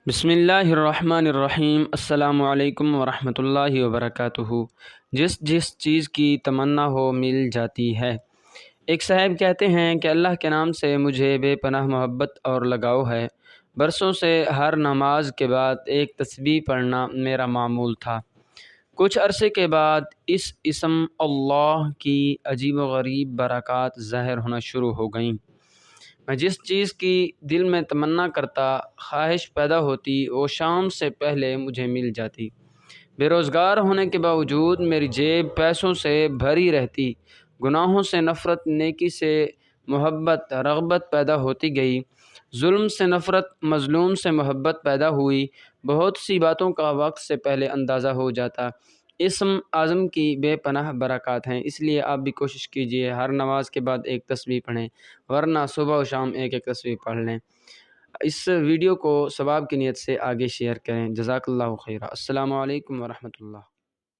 بسم اللہ الرحمن الرحیم۔ السلام علیکم ورحمۃ اللہ وبرکاتہ۔ جس چیز کی تمنا ہو مل جاتی ہے۔ ایک صاحب کہتے ہیں کہ اللہ کے نام سے مجھے بے پناہ محبت اور لگاؤ ہے۔ برسوں سے ہر نماز کے بعد ایک تسبیح پڑھنا میرا معمول تھا۔ کچھ عرصے کے بعد اس اسم اللہ کی عجیب و غریب برکات ظاہر ہونا شروع ہو گئیں۔ میں جس چیز کی دل میں تمنا کرتا، خواہش پیدا ہوتی، وہ شام سے پہلے مجھے مل جاتی۔ بے روزگار ہونے کے باوجود میری جیب پیسوں سے بھری رہتی۔ گناہوں سے نفرت، نیکی سے محبت، رغبت پیدا ہوتی گئی۔ ظلم سے نفرت، مظلوم سے محبت پیدا ہوئی۔ بہت سی باتوں کا وقت سے پہلے اندازہ ہو جاتا۔ اسم اعظم کی بے پناہ برکات ہیں، اس لیے آپ بھی کوشش کیجئے ہر نماز کے بعد ایک تسبیح پڑھیں، ورنہ صبح و شام ایک ایک تسبیح پڑھ لیں۔ اس ویڈیو کو ثواب کی نیت سے آگے شیئر کریں۔ جزاک اللہ خیرہ۔ السلام علیکم ورحمۃ اللہ۔